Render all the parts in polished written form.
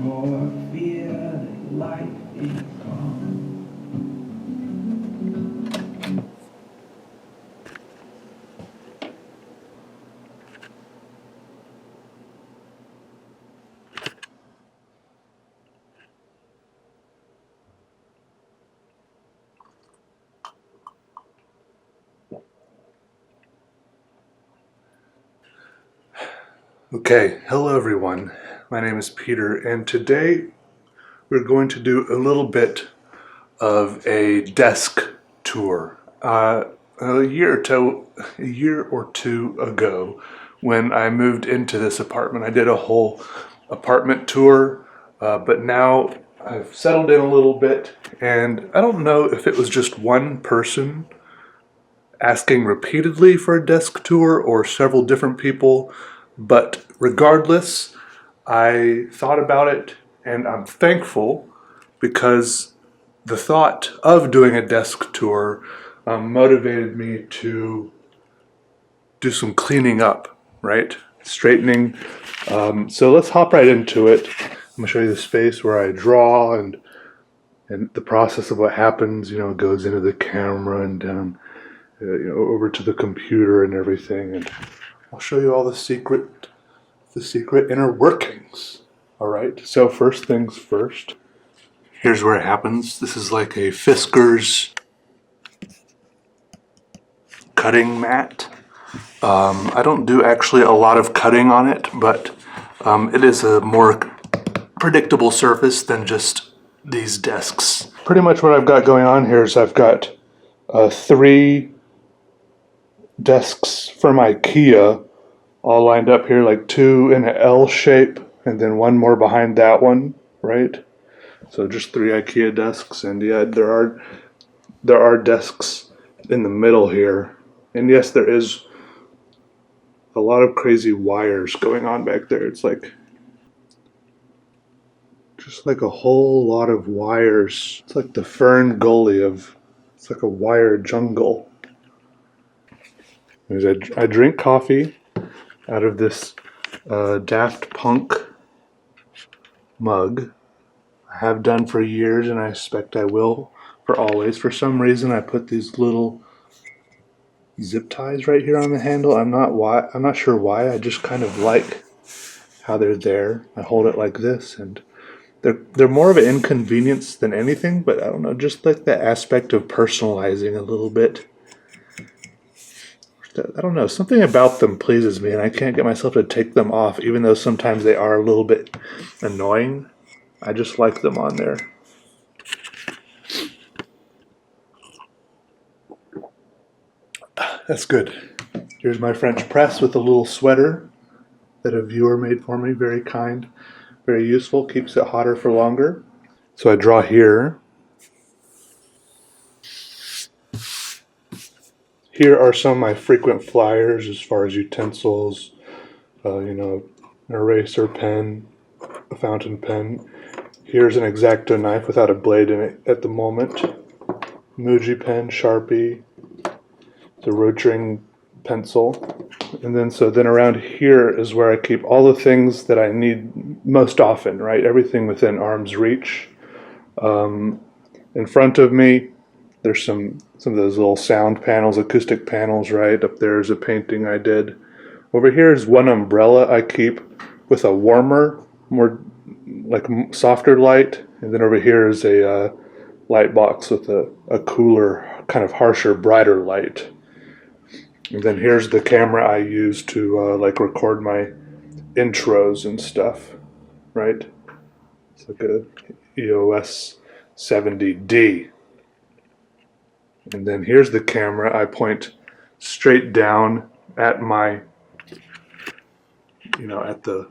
more fear that life is gone. Okay, hello everyone. My name is Peter, and today we're going to do a little bit of a desk tour. A year or two ago, when I moved into this apartment, I did a whole apartment tour, but now I've settled in a little bit, and I don't know if it was just one person asking repeatedly for a desk tour or several different people, but regardless, I thought about it and I'm thankful because the thought of doing a desk tour motivated me to do some cleaning up, right? Straightening. So let's hop right into it. I'm gonna show you the space where I draw and the process of what happens, goes into the camera and down over to the computer and everything, and I'll show you all the secret inner workings. All right. So first things first. Here's where it happens. This is like a Fiskars cutting mat. I don't do actually a lot of cutting on it, but it is a more predictable surface than just these desks. Pretty much what I've got going on here is I've got 3 desks from IKEA all lined up here, like 2 in an L shape and then 1 more behind that one, right? So just 3 IKEA desks, and yeah, there are desks in the middle here. And yes, there is a lot of crazy wires going on back there. It's like just like a whole lot of wires. It's like the Fern Gully it's like a wire jungle. I drink coffee out of this Daft Punk mug. I have done for years, and I expect I will for always. For some reason, I put these little zip ties right here on the handle. I'm not sure why. I just kind of like how they're there. I hold it like this, and they're more of an inconvenience than anything. But I don't know, just like the aspect of personalizing a little bit. I don't know, something about them pleases me, and I can't get myself to take them off, even though sometimes they are a little bit annoying. I just like them on there. That's good. Here's my French press with a little sweater that a viewer made for me. Very kind, very useful, keeps it hotter for longer. So I draw here. Here are some of my frequent flyers as far as utensils, an eraser pen, a fountain pen. Here's an X-Acto knife without a blade in it at the moment. Muji pen, Sharpie, the Rotring pencil. And then around here is where I keep all the things that I need most often, right? Everything within arm's reach. In front of me, there's some of those little sound panels, acoustic panels, right? Up there is a painting I did. Over here is one umbrella I keep with a warmer, more like softer light. And then over here is a light box with a cooler, kind of harsher, brighter light. And then here's the camera I use to record my intros and stuff, right? It's like a EOS 70D. And then here's the camera. I point straight down at my, at the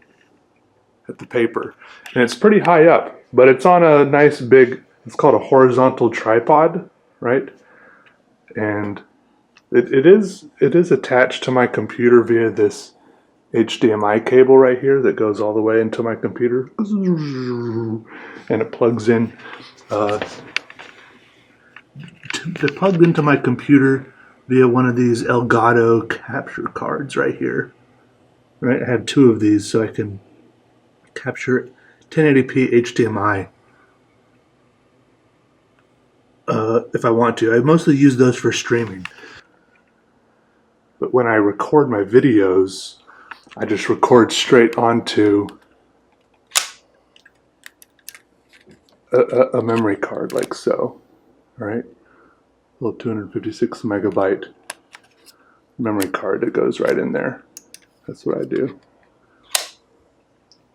paper. And it's pretty high up, but it's on a nice big, it's called a horizontal tripod, right? And it is attached to my computer via this HDMI cable right here that goes all the way into my computer. And it plugs in. It plugged into my computer via one of these Elgato capture cards right here. Right, I have 2 of these so I can capture 1080p HDMI if I want to. I mostly use those for streaming. But when I record my videos, I just record straight onto a memory card like so, right? A little 256 megabyte memory card that goes right in there. That's what I do.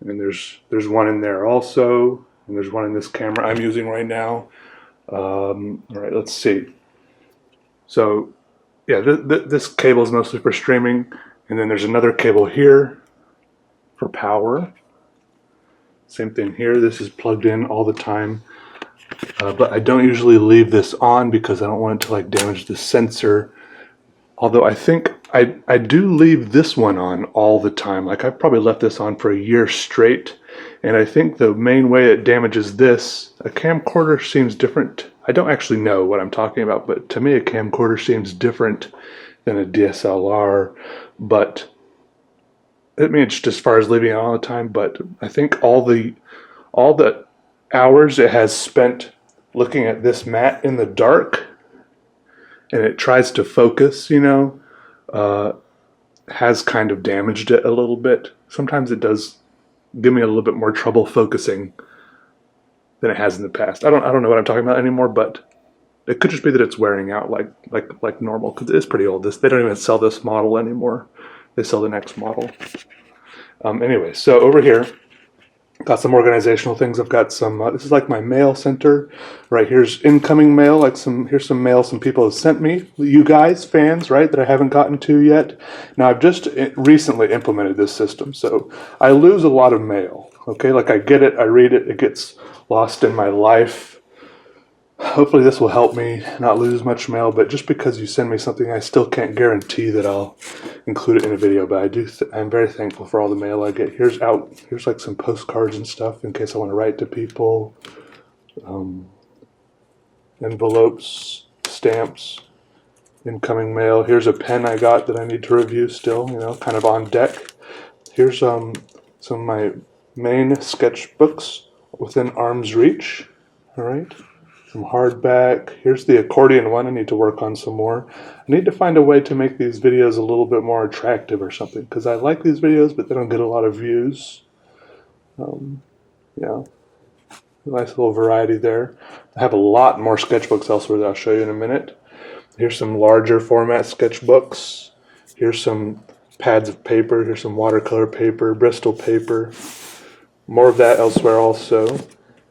And there's one in there also, and there's one in this camera I'm using right now. All right, let's see. So yeah, this cable is mostly for streaming, and then there's another cable here for power. Same thing here. This is plugged in all the time, but I don't usually leave this on because I don't want it to like damage the sensor. Although I think I do leave this one on all the time. Like I've probably left this on for a year straight, and I think the main way it damages this, a camcorder seems different. I don't actually know what I'm talking about, but to me a camcorder seems different than a DSLR. But I mean, it's just as far as leaving it on all the time. But I think all the hours it has spent looking at this mat in the dark, and it tries to focus, you know, has kind of damaged it a little bit. Sometimes it does give me a little bit more trouble focusing than it has in the past. I don't know what I'm talking about anymore, but it could just be that it's wearing out like normal, because it is pretty old. They don't even sell this model anymore. They sell the next model. Anyway, so over here, got some organizational things. I've got some, this is like my mail center. Right here's incoming mail, here's some mail some people have sent me. You guys, fans, right, that I haven't gotten to yet. Now, I've just recently implemented this system, so I lose a lot of mail, okay? Like I get it, I read it, it gets lost in my life. Hopefully this will help me not lose much mail, but just because you send me something, I still can't guarantee that I'll include it in a video, but I'm very thankful for all the mail I get. Here's like some postcards and stuff in case I want to write to people. Envelopes, stamps, incoming mail. Here's a pen I got that I need to review still, you know, kind of on deck. Here's some of my main sketchbooks within arm's reach, all right? Some hardback. Here's the accordion one. I need to work on some more. I need to find a way to make these videos a little bit more attractive or something, because I like these videos, but they don't get a lot of views. Yeah, nice little variety there. I have a lot more sketchbooks elsewhere that I'll show you in a minute. Here's some larger format sketchbooks. Here's some pads of paper. Here's some watercolor paper, Bristol paper. More of that elsewhere also.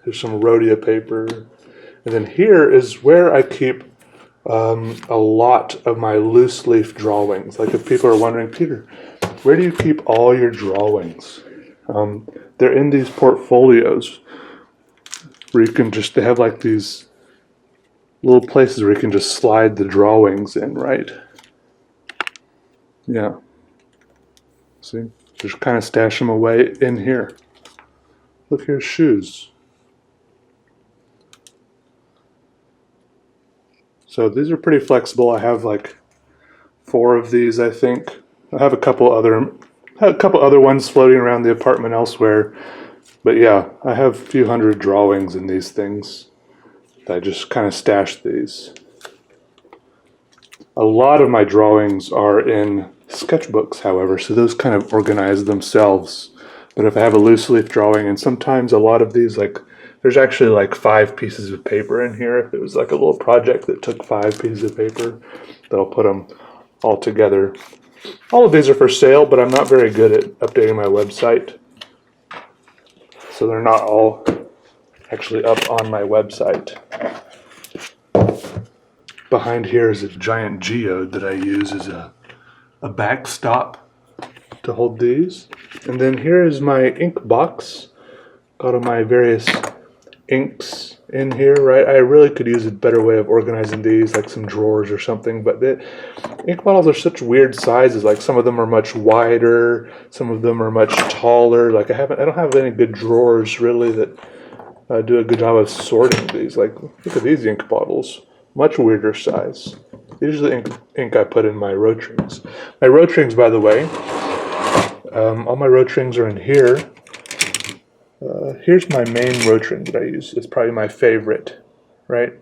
Here's some Rhodia paper. And then here is where I keep a lot of my loose leaf drawings. Like if people are wondering, Peter, where do you keep all your drawings? They're in these portfolios where you can they have like these little places where you can just slide the drawings in, right? Yeah. See, just kind of stash them away in here. Look, here's shoes. So these are pretty flexible. I have like 4 of these, I think. I have a couple other ones floating around the apartment elsewhere. But yeah, I have a few hundred drawings in these things. I just kind of stashed these. A lot of my drawings are in sketchbooks, however, so those kind of organize themselves. But if I have a loose leaf drawing, and sometimes a lot of these, like, there's actually like 5 pieces of paper in here. If it was like a little project that took 5 pieces of paper, then I'll put them all together. All of these are for sale, but I'm not very good at updating my website. So they're not all actually up on my website. Behind here is a giant geode that I use as a backstop to hold these. And then here is my ink box. Got all my various inks in here, right? I really could use a better way of organizing these, like some drawers or something, but the ink bottles are such weird sizes. Like some of them are much wider, some of them are much taller. Like I don't have any good drawers really that do a good job of sorting these. Like look at these ink bottles, much weirder size. These are the ink I put in my Rotrings. My Rotrings, by the way, all my Rotrings are in here. here's my main rotring that I use. It's probably my favorite, right?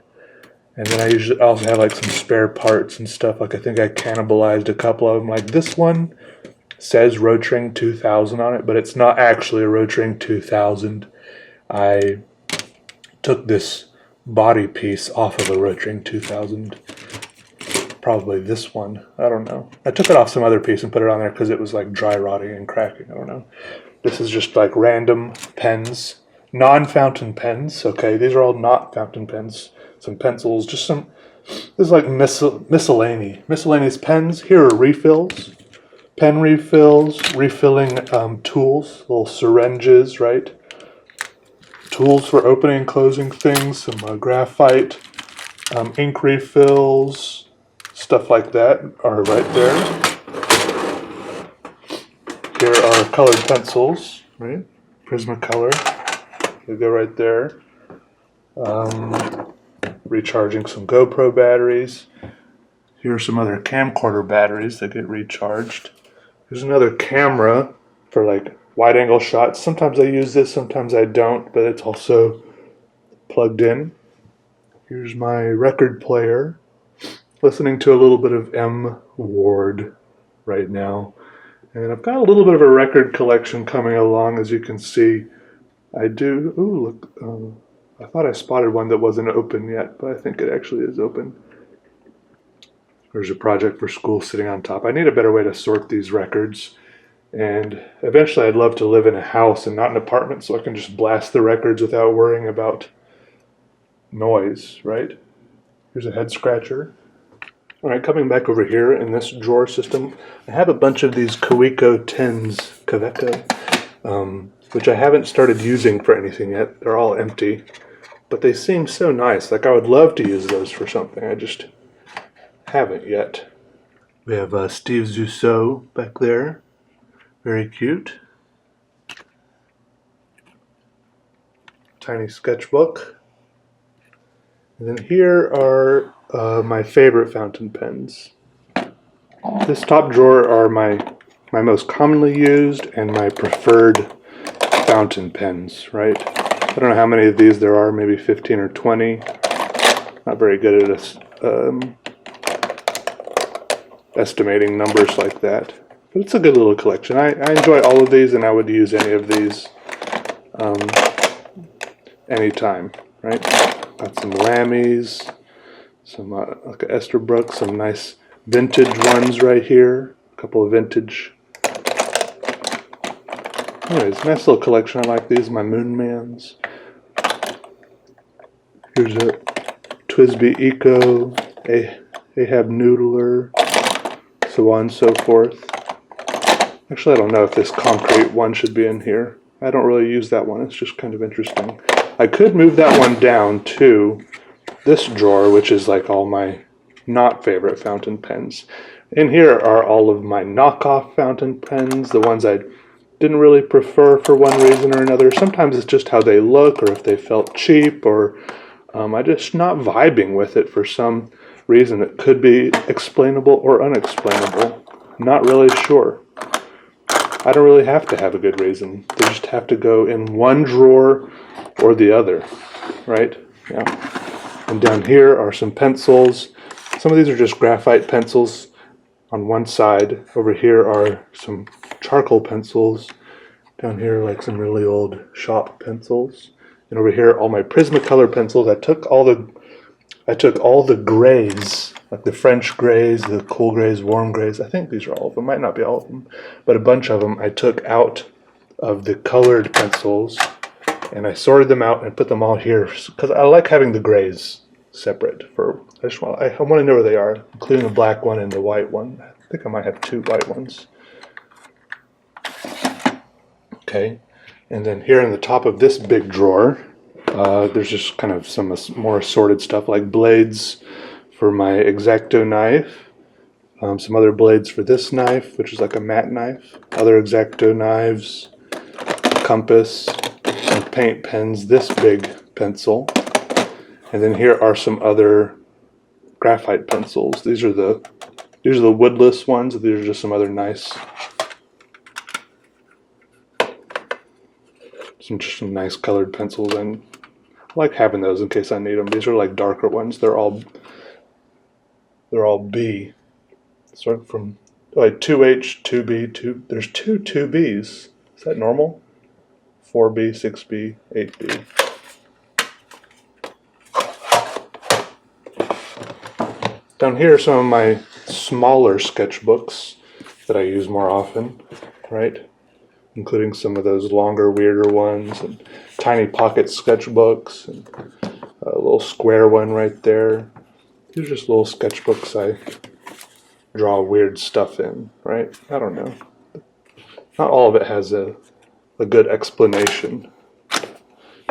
And then I also have like some spare parts and stuff. Like I think I cannibalized a couple of them. Like this one says Rotring 2000 on it, but it's not actually a Rotring 2000. I took this body piece off of a Rotring 2000. Probably this one. I don't know. I took it off some other piece and put it on there because it was like dry rotting and cracking. I don't know. This is just like random pens. Non-fountain pens. Okay, these are all not fountain pens. Some pencils. Just some... This is like miscellaneous pens. Here are refills. Pen refills. Refilling tools. Little syringes, right? Tools for opening and closing things. Some graphite. Ink refills. Stuff like that are right there. Here are colored pencils, right? Prismacolor. They go right there. Recharging some GoPro batteries. Here are some other camcorder batteries that get recharged. There's another camera for like wide angle shots. Sometimes I use this, sometimes I don't, but it's also plugged in. Here's my record player. Listening to a little bit of M. Ward right now. And I've got a little bit of a record collection coming along, as you can see. I do... Ooh, look. I thought I spotted one that wasn't open yet, but I think it actually is open. There's a project for school sitting on top. I need a better way to sort these records. And eventually I'd love to live in a house and not an apartment so I can just blast the records without worrying about noise, right? Here's a head scratcher. All right, coming back over here in this drawer system, I have a bunch of these Kaweco 10s, which I haven't started using for anything yet. They're all empty, but they seem so nice. Like I would love to use those for something. I just haven't yet. We have Steve Zissou back there. Very cute. Tiny sketchbook. And then here are my favorite fountain pens. This top drawer are my most commonly used and my preferred fountain pens, right? I don't know how many of these there are, maybe 15 or 20. Not very good at estimating numbers like that. But it's a good little collection. I enjoy all of these, and I would use any of these anytime, right? Got some Lammies, some like Esterbrook, some nice vintage ones right here. A couple of vintage. Anyways, nice little collection. I like these. My Moonmans. Here's a Twisby Eco, Ahab Noodler, so on and so forth. Actually, I don't know if this concrete one should be in here. I don't really use that one. It's just kind of interesting. I could move that one down to this drawer, which is like all my not favorite fountain pens. In here are all of my knockoff fountain pens, the ones I didn't really prefer for one reason or another. Sometimes it's just how they look, or if they felt cheap, or I'm just not vibing with it for some reason. It could be explainable or unexplainable. Not really sure. I don't really have to have a good reason. They just have to go in one drawer or the other, right? Yeah. And down here are some pencils. Some of these are just graphite pencils on one side. Over here are some charcoal pencils. Down here, like some really old shop pencils. And over here, all my Prismacolor pencils. I took all the grays, like the French grays, the cool grays, warm grays. I think these are all of them. Might not be all of them, but a bunch of them I took out of the colored pencils, and I sorted them out and put them all here because I like having the grays separate. I want to know where they are, including the black one and the white one. I think I might have two white ones. Okay, and then here in the top of this big drawer, there's just kind of some more assorted stuff like blades for my X-Acto knife, some other blades for this knife, which is like a matte knife, other X-Acto knives, compass, some paint pens, this big pencil, and then here are some other graphite pencils. These are the woodless ones. These are just some other nice just some nice colored pencils, and I like having those in case I need them. These are like darker ones. They're all B. Start from like 2H, 2B, 2. There's two 2Bs. Is that normal? 4B, 6B, 8B. Down here are some of my smaller sketchbooks that I use more often, right? Including some of those longer, weirder ones, and tiny pocket sketchbooks, and a little square one right there. These are just little sketchbooks I draw weird stuff in, right? I don't know. Not all of it has a good explanation.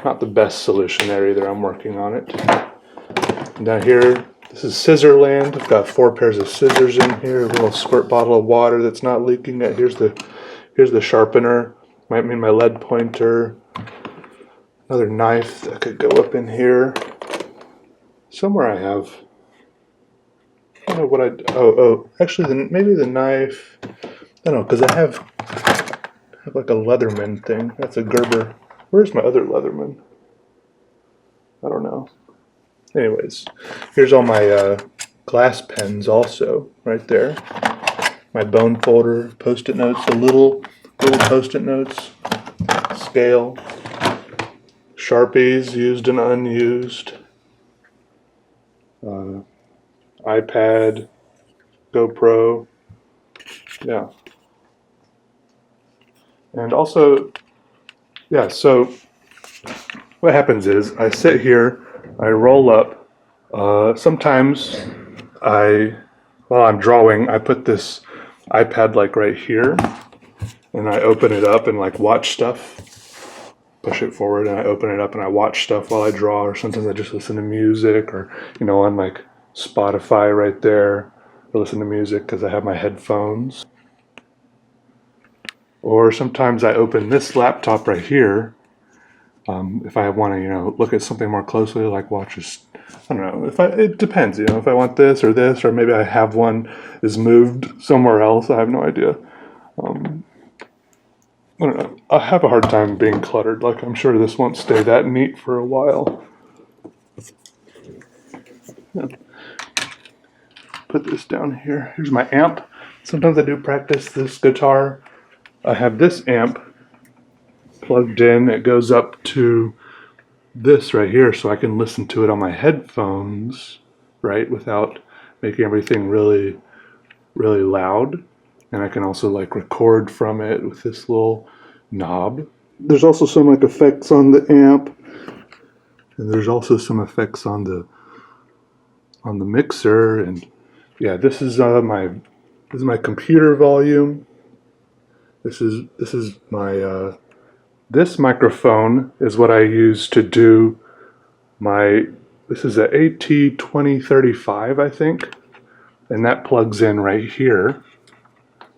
Not the best solution there either. I'm working on it. And down here, this is scissor land. I've got 4 pairs of scissors in here. A little squirt bottle of water that's not leaking yet. Here's the sharpener. Might mean my lead pointer. Another knife that could go up in here. Somewhere I have. I don't know what actually maybe the knife. I don't know, because I have like a Leatherman thing. That's a Gerber. Where's my other Leatherman? I don't know. Anyways, here's all my glass pens also, right there. My bone folder, post-it notes, the little post-it notes, scale, Sharpies used and unused, iPad, GoPro, yeah. And also, yeah, so what happens is I sit here, I roll up. Sometimes while I'm drawing, I put this iPad like right here, and I open it up and like watch stuff. Push it forward and I open it up and I watch stuff while I draw, or sometimes I just listen to music, or on like Spotify right there, or listen to music because I have my headphones. Or sometimes I open this laptop right here. If I want to, look at something more closely, like watch I don't know. It depends, if I want this, or maybe I have one is moved somewhere else. I have no idea. I don't know. I have a hard time being cluttered. Like, I'm sure this won't stay that neat for a while. Yeah. Put this down here. Here's my amp. Sometimes I do practice this guitar. I have this amp plugged in. It goes up to this right here, so I can listen to it on my headphones, right, without making everything really, really loud. And I can also like record from it with this little knob. There's also some like effects on the amp, and there's also some effects on the mixer. And yeah, this is my computer volume. This is my this microphone is what I use to do this is a AT2035, I think, and that plugs in right here.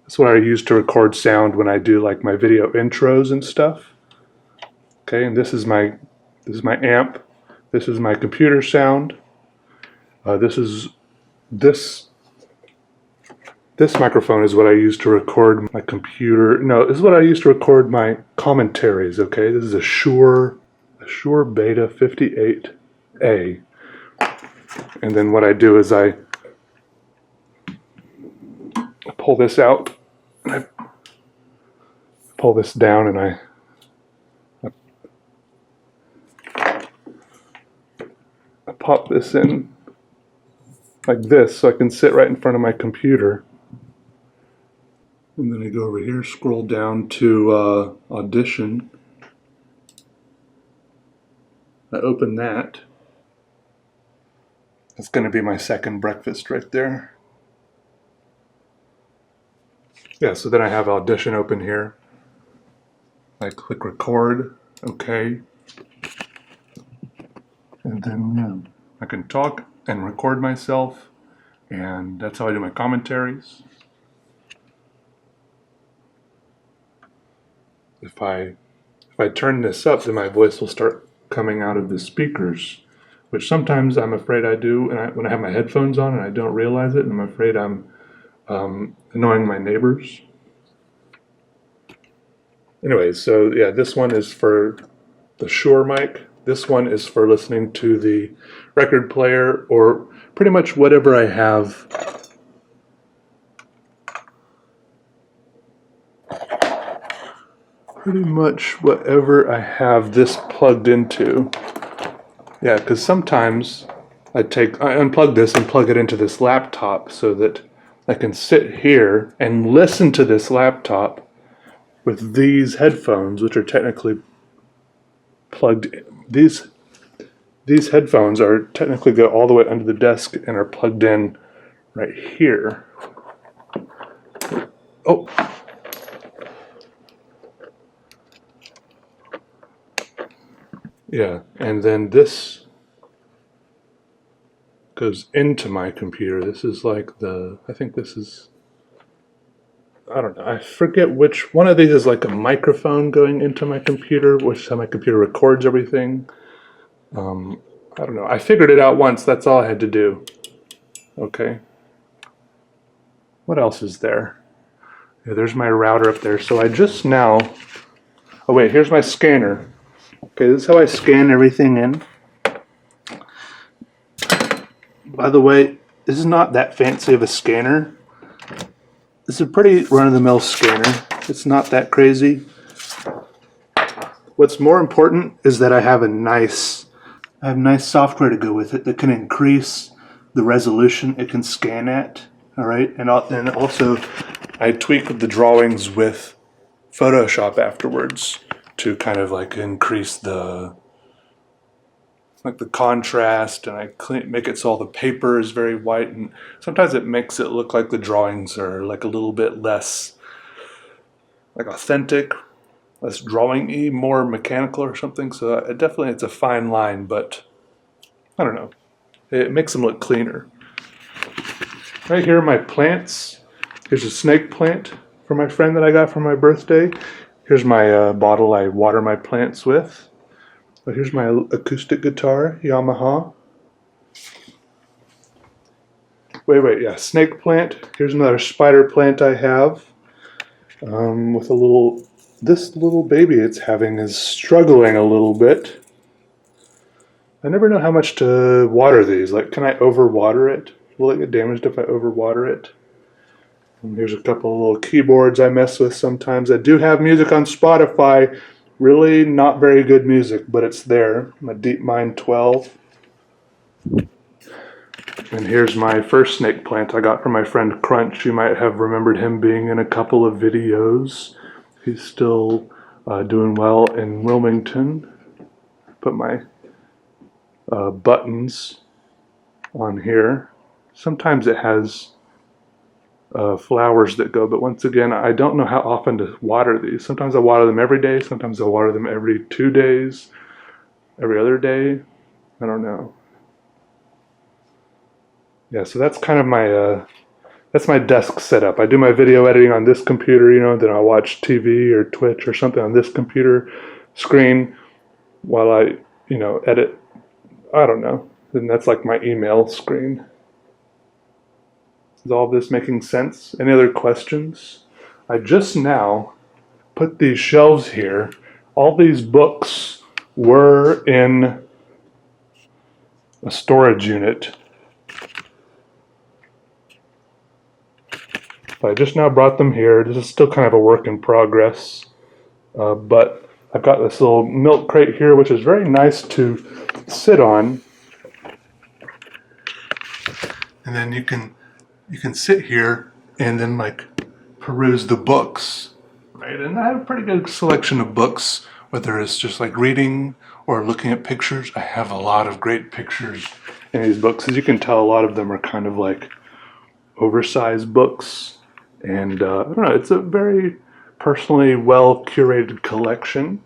That's what I use to record sound when I do like my video intros and stuff. Okay, and this is my amp. This is my computer sound. This microphone is what I use to record my computer. No, this is what I use to record my commentaries. Okay, this is a Shure Beta 58A, and then what I do is I pull this out, and I pull this down, and I pop this in like this, so I can sit right in front of my computer. And then I go over here, scroll down to Audition. I open that. That's going to be my second breakfast right there. Yeah, so then I have Audition open here. I click record, okay. And then I can talk and record myself, and that's how I do my commentaries. If I turn this up, then my voice will start coming out of the speakers, which sometimes I'm afraid I do when I have my headphones on and I don't realize it, and I'm afraid I'm annoying my neighbors. Anyways, so yeah, this one is for the Shure mic. This one is for listening to the record player or pretty much whatever I have this plugged into. Yeah, because sometimes I unplug this and plug it into this laptop so that I can sit here and listen to this laptop with these headphones, which are technically plugged in. These headphones are technically go all the way under the desk and are plugged in right here. Oh. Yeah, and then this goes into my computer. This is like I think this is, I don't know, I forget which one of these is like a microphone going into my computer, which is how my computer records everything. I don't know. I figured it out once. That's all I had to do. Okay. What else is there? Yeah, there's my router up there. So I just now... Oh, wait. Here's my scanner. Okay, this is how I scan everything in. By the way, this is not that fancy of a scanner. It's a pretty run-of-the-mill scanner. It's not that crazy. What's more important is that I have nice software to go with it that can increase the resolution it can scan at. All right, and also I tweak the drawings with Photoshop afterwards to kind of like increase the contrast, and I make it so all the paper is very white, and sometimes it makes it look like the drawings are like a little bit less like authentic, less drawing-y, more mechanical or something. So definitely it's a fine line, but I don't know. It makes them look cleaner. Right here are my plants. Here's a snake plant for my friend that I got for my birthday. Here's my bottle I water my plants with. Here's my acoustic guitar, Yamaha. Wait, yeah, snake plant. Here's another spider plant I have. With this little baby it's having is struggling a little bit. I never know how much to water these. Like, can I overwater it? Will it get damaged if I overwater it? And here's a couple of little keyboards I mess with sometimes. I do have music on Spotify. Really not very good music, but it's there. My DeepMind 12. And here's my first snake plant I got from my friend Crunch. You might have remembered him being in a couple of videos. He's still doing well in Wilmington. Put my buttons on here. Sometimes it has flowers that go, but once again, I don't know how often to water these. Sometimes I water them every day, sometimes I water them every 2 days, every other day. I don't know. Yeah, so that's kind of my desk setup. I do my video editing on this computer, then I watch TV or Twitch or something on this computer screen while I, edit. I don't know. Then that's like my email screen. Is all this making sense? Any other questions? I just now put these shelves here. All these books were in a storage unit. I just now brought them here. This is still kind of a work in progress. But I've got this little milk crate here, which is very nice to sit on. And then you can sit here and then like peruse the books, right? And I have a pretty good selection of books, whether it's just like reading or looking at pictures. I have a lot of great pictures in these books. As you can tell, a lot of them are kind of like oversized books. And I don't know, it's a very personally well curated collection,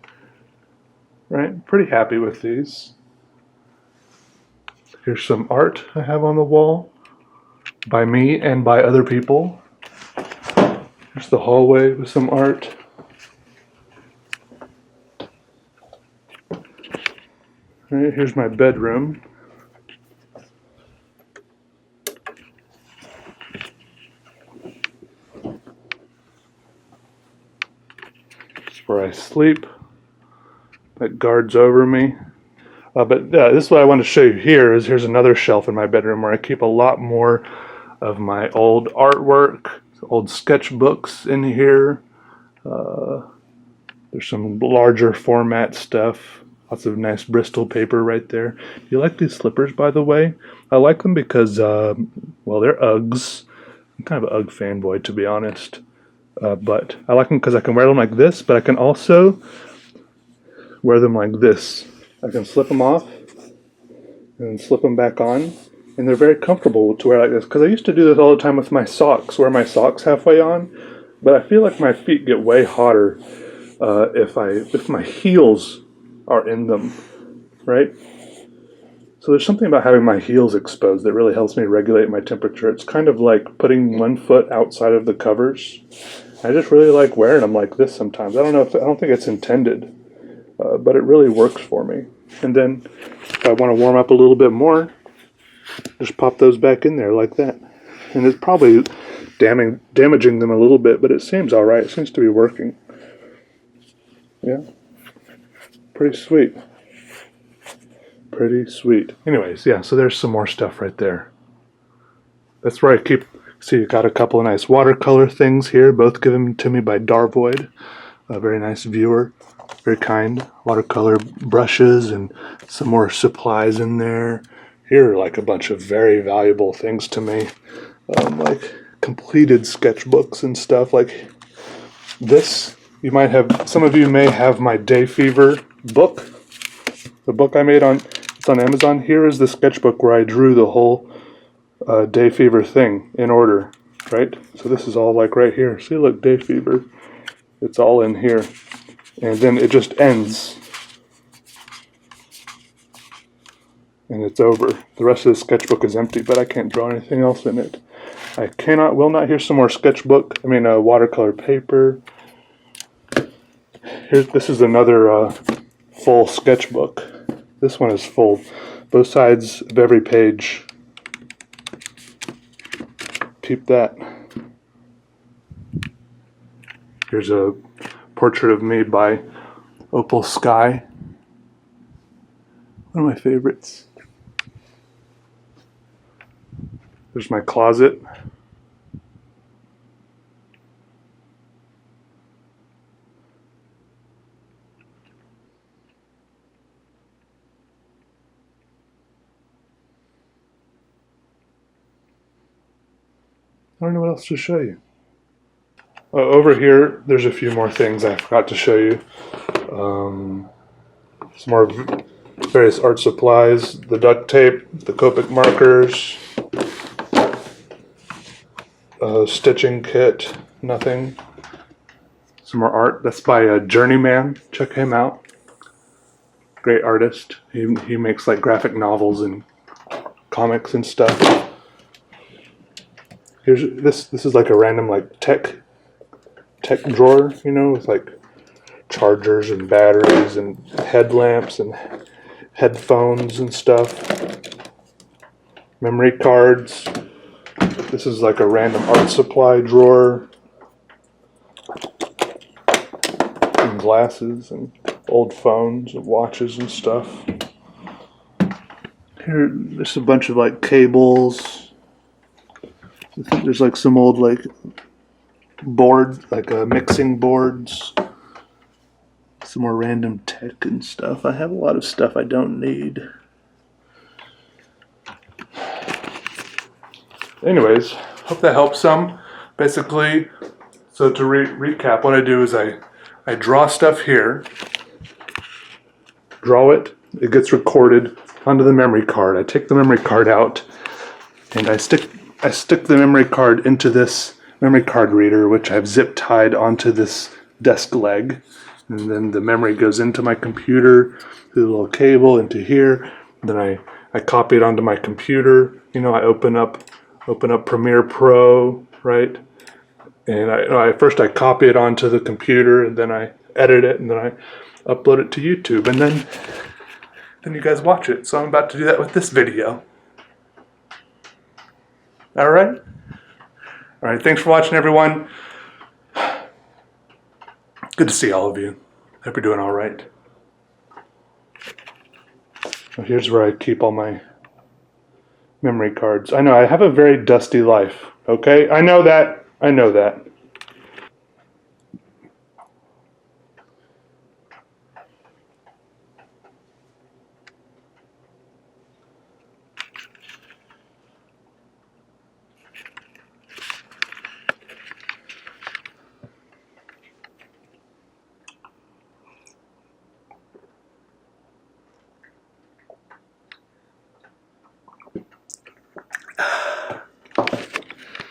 right? Pretty happy with these. Here's some art I have on the wall by me and by other people. Here's the hallway with some art. Right, here's my bedroom. It's where I sleep. that guards over me. But this is what I want to show you here. Here's another shelf in my bedroom where I keep a lot more of my old artwork, old sketchbooks in here. There's some larger format stuff. Lots of nice Bristol paper right there. Do you like these slippers, by the way? I like them because, well, they're Uggs. I'm kind of an Ugg fanboy, to be honest. But I like them because I can wear them like this, but I can also wear them like this. I can slip them off and slip them back on, and they're very comfortable to wear like this, because I used to do this all the time with my socks, wear my socks halfway on, but I feel like my feet get way hotter if my heels are in them, right? So there's something about having my heels exposed that really helps me regulate my temperature. It's kind of like putting one foot outside of the covers. I just really like wearing them like this sometimes. I don't think it's intended, but it really works for me. And then if I want to warm up a little bit more, just pop those back in there like that. And it's probably damaging them a little bit, but it seems all right. It seems to be working. Yeah, pretty sweet. Pretty sweet. Anyways, yeah, so there's some more stuff right there. That's where I keep, see, you got a couple of nice watercolor things here, both given to me by Darvoid, a very nice viewer, very kind. Watercolor brushes and some more supplies in there. Here are like a bunch of very valuable things to me, like completed sketchbooks and stuff. Like this, you might have, some of you may have my Day Fever book. The book I made it's on Amazon. Here is the sketchbook where I drew the whole Day Fever thing in order, right? So this is all like right here. See, look, Day Fever. It's all in here. And then it just ends. And it's over. The rest of the sketchbook is empty, but I can't draw anything else in it. Will not. Here's some more watercolor paper. This is another full sketchbook. This one is full. Both sides of every page. Keep that. Here's a portrait of me by Opal Sky. One of my favorites. There's my closet. I don't know what else to show you. Over here, there's a few more things I forgot to show you. Some more various art supplies, the duct tape, the Copic markers, stitching kit, nothing. Some more art. That's by Journeyman. Check him out. Great artist. He makes like graphic novels and comics and stuff. This is like a random like tech drawer, you know, with like chargers and batteries and headlamps and headphones and stuff. Memory cards. This is like a random art supply drawer. And glasses and old phones and watches and stuff. Here, there's a bunch of like cables. I think there's like some old like boards, like mixing boards. Some more random tech and stuff. I have a lot of stuff I don't need. Anyways, hope that helps some. Basically, so to recap, what I do is I draw stuff here, draw it, it gets recorded onto the memory card. I take the memory card out and I stick the memory card into this memory card reader, which I've zip tied onto this desk leg. And then the memory goes into my computer through the little cable into here. Then I copy it onto my computer. You know, I open up Premiere Pro, right? And first I copy it onto the computer, and then I edit it, and then I upload it to YouTube, and then you guys watch it. So I'm about to do that with this video. All right? All right, thanks for watching, everyone. Good to see all of you. Hope you're doing all right. Here's where I keep all my memory cards. I know I have a very dusty life. Okay, I know that. I know that.